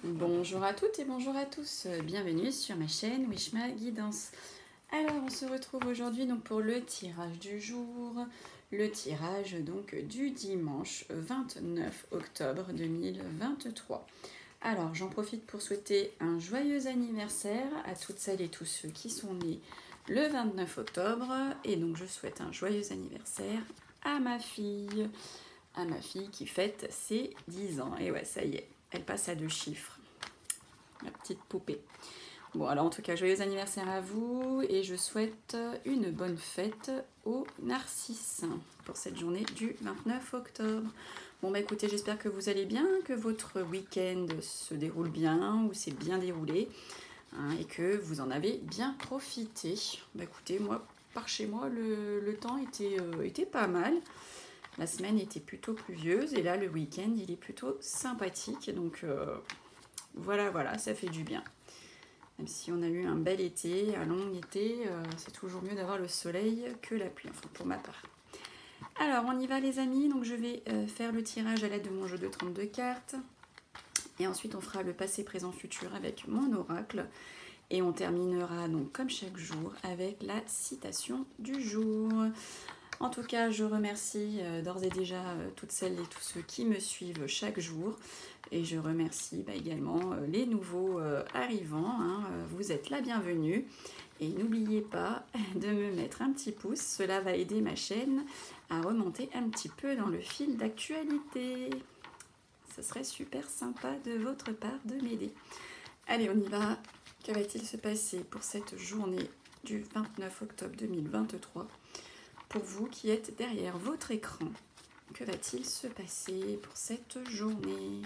Bonjour à toutes et bonjour à tous, bienvenue sur ma chaîne Wishma Guidance. Alors on se retrouve aujourd'hui donc pour le tirage du jour, le tirage donc du dimanche 29 octobre 2023. Alors j'en profite pour souhaiter un joyeux anniversaire à toutes celles et tous ceux qui sont nés le 29 octobre et donc je souhaite un joyeux anniversaire à ma fille qui fête ses 10 ans. Et ouais, ça y est, elle passe à 2 chiffres, ma petite poupée. Bon, alors en tout cas, joyeux anniversaire à vous et je souhaite une bonne fête aux narcisses pour cette journée du 29 octobre. Bon, bah écoutez, j'espère que vous allez bien, que votre week-end se déroule bien ou s'est bien déroulé hein, et que vous en avez bien profité. Bah écoutez, moi, par chez moi, le temps était pas mal. La semaine était plutôt pluvieuse et là, le week-end, il est plutôt sympathique. Donc voilà, ça fait du bien. Même si on a eu un bel été, un long été, c'est toujours mieux d'avoir le soleil que la pluie, enfin pour ma part. Alors, on y va les amis, donc je vais faire le tirage à l'aide de mon jeu de 32 cartes. Et ensuite, on fera le passé, présent, futur avec mon oracle. Et on terminera donc comme chaque jour avec la citation du jour. En tout cas, je remercie d'ores et déjà toutes celles et tous ceux qui me suivent chaque jour. Et je remercie également les nouveaux arrivants. Hein, vous êtes la bienvenue. Et n'oubliez pas de me mettre un petit pouce. Cela va aider ma chaîne à remonter un petit peu dans le fil d'actualité. Ce serait super sympa de votre part de m'aider. Allez, on y va. Que va-t-il se passer pour cette journée du 29 octobre 2023 ? Pour vous qui êtes derrière votre écran, que va-t-il se passer pour cette journée?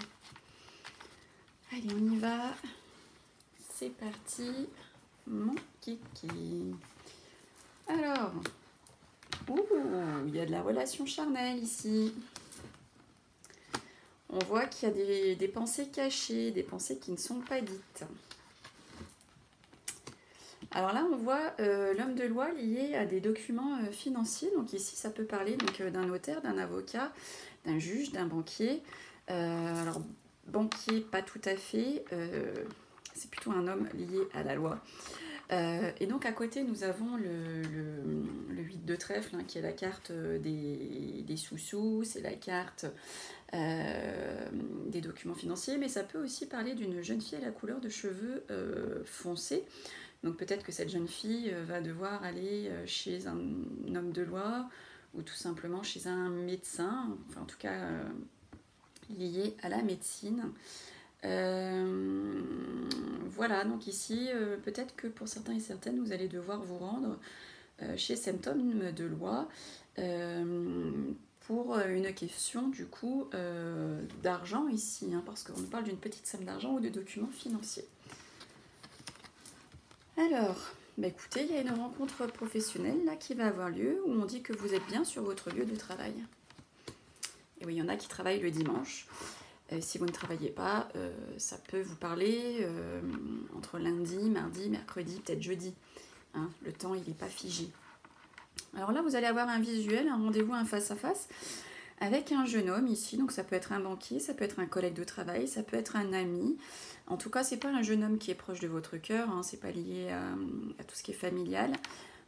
Allez, on y va. C'est parti, mon kiki. Alors, il y a de la relation charnelle ici. On voit qu'il y a des pensées cachées, des pensées qui ne sont pas dites. Alors là, on voit l'homme de loi lié à des documents financiers. Donc ici, ça peut parler d'un notaire, d'un avocat, d'un juge, d'un banquier. Alors, banquier, pas tout à fait. C'est plutôt un homme lié à la loi. Et donc à côté, nous avons le 8 de trèfle, hein, qui est la carte des sous-sous. C'est la carte des documents financiers. Mais ça peut aussi parler d'une jeune fille à la couleur de cheveux foncés. Donc peut-être que cette jeune fille va devoir aller chez un homme de loi ou tout simplement chez un médecin, enfin en tout cas lié à la médecine. Voilà, donc ici, peut-être que pour certains et certaines, vous allez devoir vous rendre chez cet homme de loi pour une question du coup d'argent ici, hein, parce qu'on parle d'une petite somme d'argent ou de documents financiers. Alors, bah écoutez, il y a une rencontre professionnelle là qui va avoir lieu où on dit que vous êtes bien sur votre lieu de travail. Et oui, il y en a qui travaillent le dimanche. Si vous ne travaillez pas, ça peut vous parler entre lundi, mardi, mercredi, peut-être jeudi. Hein, le temps, il n'est pas figé. Alors là, vous allez avoir un visuel, un rendez-vous, un face-à-face avec un jeune homme ici. Donc ça peut être un banquier, ça peut être un collègue de travail, ça peut être un ami. En tout cas, c'est pas un jeune homme qui est proche de votre cœur, hein, c'est pas lié à tout ce qui est familial.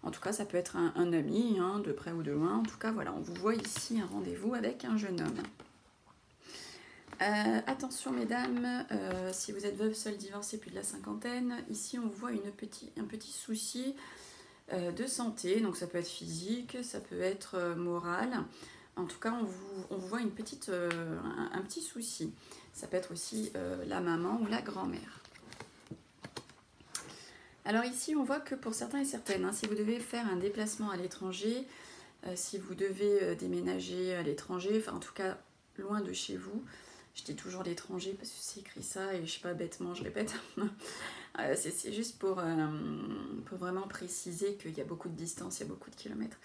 En tout cas, ça peut être un ami, hein, de près ou de loin. En tout cas, voilà, on vous voit ici un rendez-vous avec un jeune homme. Attention mesdames, si vous êtes veuve, seule, divorcée, plus de la cinquantaine, ici on voit un petit souci de santé, donc ça peut être physique, ça peut être moral. En tout cas, on vous voit un petit souci. Ça peut être aussi la maman ou la grand-mère. Alors ici, on voit que pour certains et certaines, hein, si vous devez faire un déplacement à l'étranger, si vous devez déménager à l'étranger, enfin en tout cas loin de chez vous, je dis toujours l'étranger parce que c'est écrit ça et je sais pas, bêtement, je répète. C'est juste pour vraiment préciser qu'il y a beaucoup de distance, il y a beaucoup de kilomètres.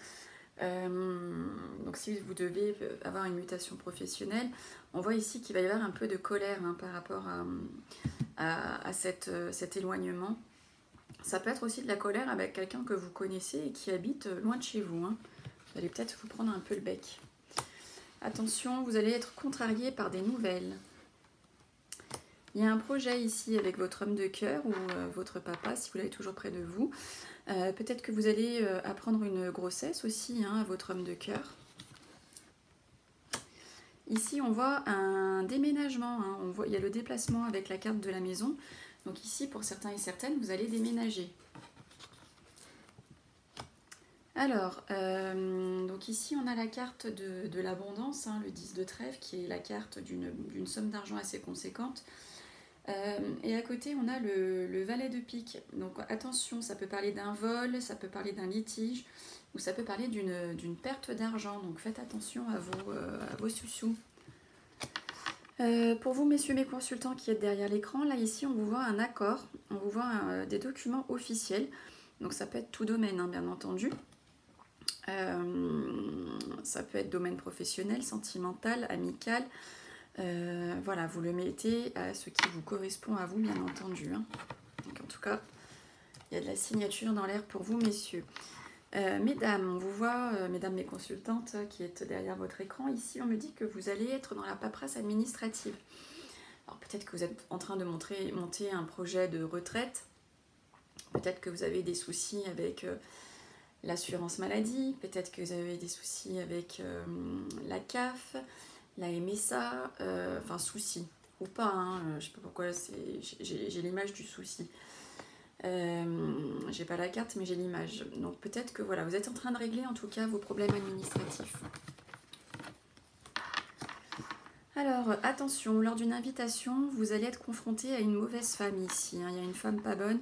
Donc si vous devez avoir une mutation professionnelle, on voit ici qu'il va y avoir un peu de colère hein, par rapport à cet éloignement. Ça peut être aussi de la colère avec quelqu'un que vous connaissez et qui habite loin de chez vous. Hein. Vous allez peut-être vous prendre un peu le bec. Attention, vous allez être contrarié par des nouvelles. Il y a un projet ici avec votre homme de cœur ou votre papa, si vous l'avez toujours près de vous. Peut-être que vous allez apprendre une grossesse aussi à votre homme de cœur. Ici, on voit un déménagement. On voit, il y a le déplacement avec la carte de la maison. Donc ici, pour certains et certaines, vous allez déménager. Alors, donc ici, on a la carte de l'abondance, le 10 de trèfle, qui est la carte d'une somme d'argent assez conséquente. Et à côté, on a le valet de pique. Donc attention, ça peut parler d'un vol, ça peut parler d'un litige, ou ça peut parler d'une perte d'argent. Donc faites attention à vos sous-sous. Pour vous, messieurs mes consultants qui êtes derrière l'écran, là ici, on vous voit un accord, on vous voit des documents officiels. Donc ça peut être tout domaine, bien entendu. Ça peut être domaine professionnel, sentimental, amical. Voilà, vous le mettez à ce qui vous correspond à vous, bien entendu. Donc en tout cas, il y a de la signature dans l'air pour vous, messieurs. Mesdames, on vous voit, mesdames mes consultantes qui êtes derrière votre écran. Ici, on me dit que vous allez être dans la paperasse administrative. Alors peut-être que vous êtes en train de monter un projet de retraite. Peut-être que vous avez des soucis avec l'assurance maladie. Peut-être que vous avez des soucis avec la CAF, la MSA. Enfin, soucis. Ou pas, je ne sais pas pourquoi, j'ai l'image du souci. J'ai pas la carte mais j'ai l'image, donc peut-être que voilà, vous êtes en train de régler en tout cas vos problèmes administratifs. Alors attention, lors d'une invitation vous allez être confronté à une mauvaise femme ici, il y a une femme pas bonne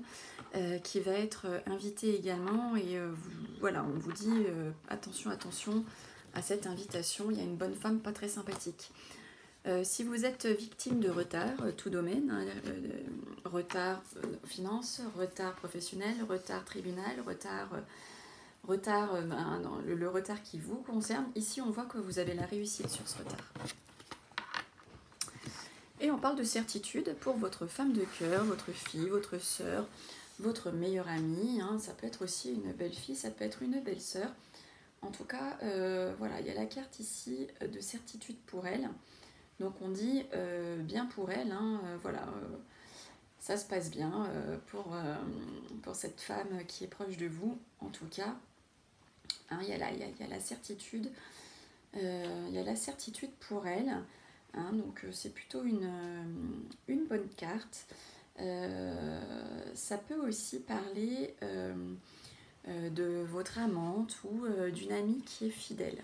qui va être invitée également et voilà, on vous dit attention à cette invitation, il y a une bonne femme pas très sympathique. Si vous êtes victime de retard, tout domaine, retard finance, retard professionnel, retard tribunal, le retard qui vous concerne, ici on voit que vous avez la réussite sur ce retard. Et on parle de certitude pour votre femme de cœur, votre fille, votre sœur, votre meilleure amie, ça peut être aussi une belle fille, ça peut être une belle sœur. En tout cas, voilà, il y a la carte ici de certitude pour elle. Donc on dit bien pour elle, voilà, ça se passe bien pour cette femme qui est proche de vous, en tout cas. Il y a la certitude, pour elle, donc c'est plutôt une bonne carte. Ça peut aussi parler de votre amante ou d'une amie qui est fidèle.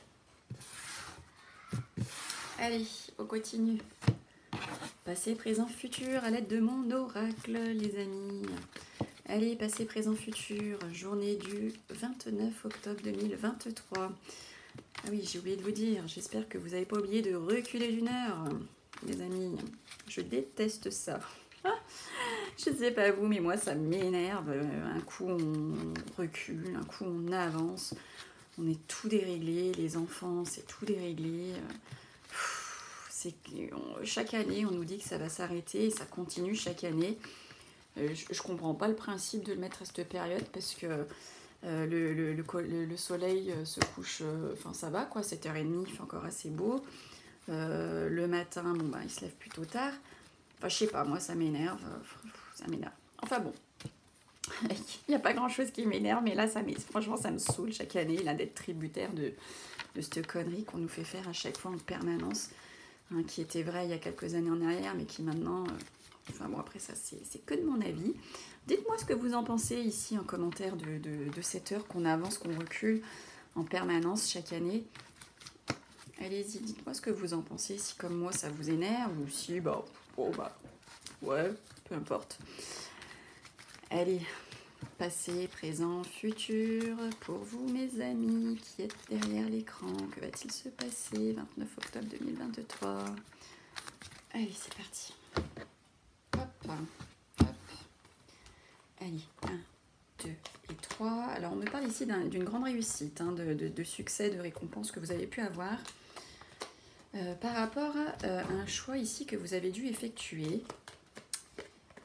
Allez, on continue. Passé, présent, futur à l'aide de mon oracle, les amis. Allez, passé, présent, futur, journée du 29 octobre 2023. Ah oui, j'ai oublié de vous dire, j'espère que vous n'avez pas oublié de reculer d'une heure, les amis. Je déteste ça. Je ne sais pas vous, mais moi ça m'énerve. Un coup on recule, un coup on avance. On est tout déréglé, les enfants c'est tout déréglé. Chaque année on nous dit que ça va s'arrêter et ça continue chaque année. Je comprends pas le principe de le mettre à cette période parce que le soleil se couche, enfin ça va quoi, 7h30, il fait encore assez beau. Le matin, il se lève plutôt tard. Enfin je sais pas, moi ça m'énerve, Enfin bon, il n'y a pas grand chose qui m'énerve, mais là franchement ça me saoule chaque année là, d'être tributaire de cette connerie qu'on nous fait faire à chaque fois en permanence. Qui était vrai il y a quelques années en arrière, mais qui maintenant... Enfin bon, après ça, c'est que de mon avis. Dites-moi ce que vous en pensez ici en commentaire de cette heure qu'on avance, qu'on recule en permanence chaque année. Allez-y, dites-moi ce que vous en pensez, si comme moi ça vous énerve, ou si, ouais, peu importe. Allez, passé, présent, futur, pour vous mes amis qui êtes derrière l'écran, que va-t-il se passer 29 octobre 2023. Allez, c'est parti. Hop, hop. Allez, 1, 2 et 3. Alors, on me parle ici d'une grande réussite, de succès, de récompense que vous avez pu avoir par rapport à un choix ici que vous avez dû effectuer.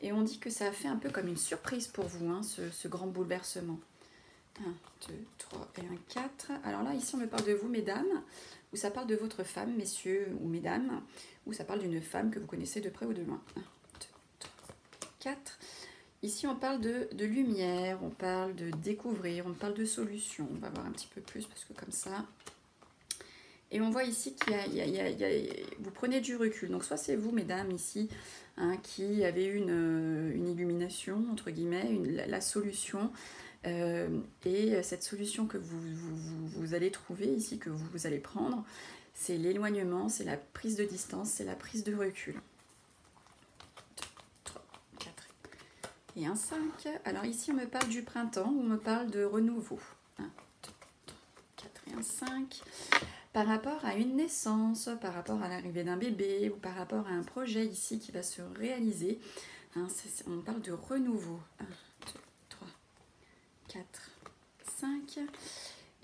Et on dit que ça a fait un peu comme une surprise pour vous, ce grand bouleversement. 1, 2, 3 et 1, 4. Alors là, ici, on me parle de vous, mesdames, ou ça parle de votre femme, messieurs ou mesdames, ou ça parle d'une femme que vous connaissez de près ou de loin. 1, 4. Ici, on parle de lumière, on parle de découvrir, on parle de solution. On va voir un petit peu plus parce que comme ça... Et on voit ici qu'il vous prenez du recul. Donc soit c'est vous, mesdames, ici, hein, qui avez une illumination, entre guillemets, la solution. Et cette solution que vous allez trouver ici, que vous allez prendre, c'est l'éloignement, c'est la prise de distance, c'est la prise de recul. 2, 3, 4 et un 5. Alors ici, on me parle du printemps, on me parle de renouveau. 1, 2, 3, 4 et un 5. Par rapport à une naissance, par rapport à l'arrivée d'un bébé ou par rapport à un projet ici qui va se réaliser, hein, on parle de renouveau. 1, 2, 3, 4, 5.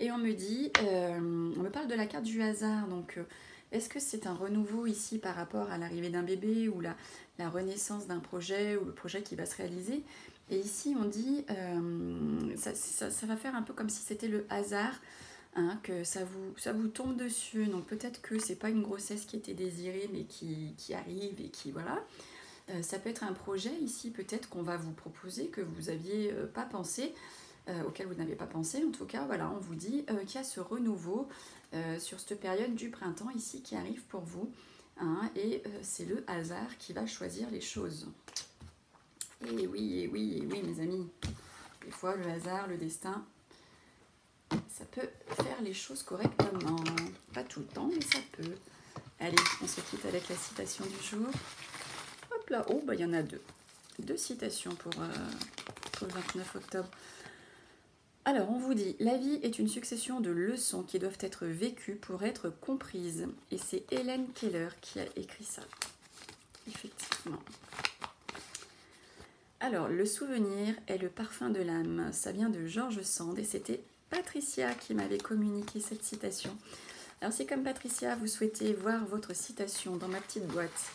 Et on me dit, on me parle de la carte du hasard. Donc, est-ce que c'est un renouveau ici par rapport à l'arrivée d'un bébé ou la renaissance d'un projet ou le projet qui va se réaliser? Et ici, on dit, ça va faire un peu comme si c'était le hasard. Hein, que ça vous tombe dessus, donc peut-être que c'est pas une grossesse qui était désirée mais qui arrive et qui voilà, ça peut être un projet ici peut-être qu'on va vous proposer que vous aviez pas pensé, auquel vous n'avez pas pensé, en tout cas voilà, on vous dit qu'il y a ce renouveau sur cette période du printemps ici qui arrive pour vous, hein, et c'est le hasard qui va choisir les choses. Et oui, mes amis, des fois le hasard, le destin, ça peut faire les choses correctement. Pas tout le temps, mais ça peut. Allez, on se quitte avec la citation du jour. Hop là, oh, bah il y en a deux. Deux citations pour le 29 octobre. Alors, on vous dit, la vie est une succession de leçons qui doivent être vécues pour être comprises. Et c'est Hélène Keller qui a écrit ça. Effectivement. Alors, le souvenir est le parfum de l'âme. Ça vient de George Sand et c'était Patricia qui m'avait communiqué cette citation. Alors si comme Patricia vous souhaitez voir votre citation dans ma petite boîte,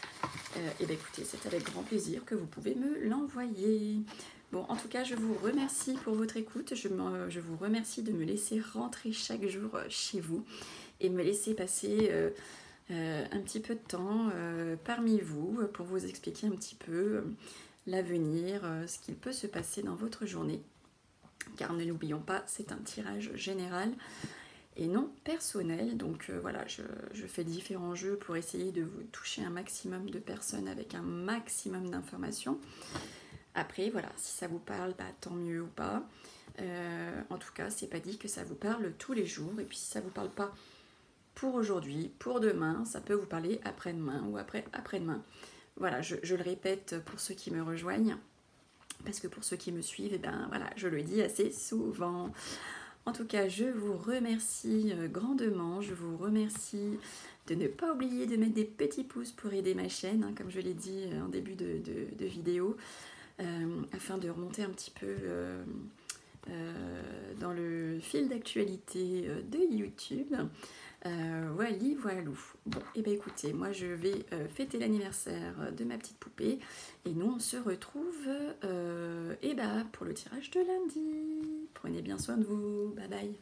et bien écoutez, c'est avec grand plaisir que vous pouvez me l'envoyer. Bon, en tout cas, je vous remercie pour votre écoute. Je vous remercie de me laisser rentrer chaque jour chez vous et me laisser passer un petit peu de temps parmi vous pour vous expliquer un petit peu l'avenir, ce qu'il peut se passer dans votre journée. Car ne l'oublions pas, c'est un tirage général et non personnel. Donc voilà, je fais différents jeux pour essayer de vous toucher un maximum de personnes avec un maximum d'informations. Après, voilà, si ça vous parle, bah, tant mieux ou pas. En tout cas, c'est pas dit que ça vous parle tous les jours. Et puis si ça vous parle pas pour aujourd'hui, pour demain, ça peut vous parler après-demain ou après-demain. Voilà, je le répète pour ceux qui me rejoignent. Parce que pour ceux qui me suivent, eh ben, voilà, je le dis assez souvent. En tout cas, je vous remercie grandement. Je vous remercie de ne pas oublier de mettre des petits pouces pour aider ma chaîne, hein, comme je l'ai dit en début de vidéo, afin de remonter un petit peu dans le fil d'actualité de YouTube. Voilou. Bon, et bien écoutez, moi je vais fêter l'anniversaire de ma petite poupée et nous on se retrouve pour le tirage de lundi. Prenez bien soin de vous, bye bye.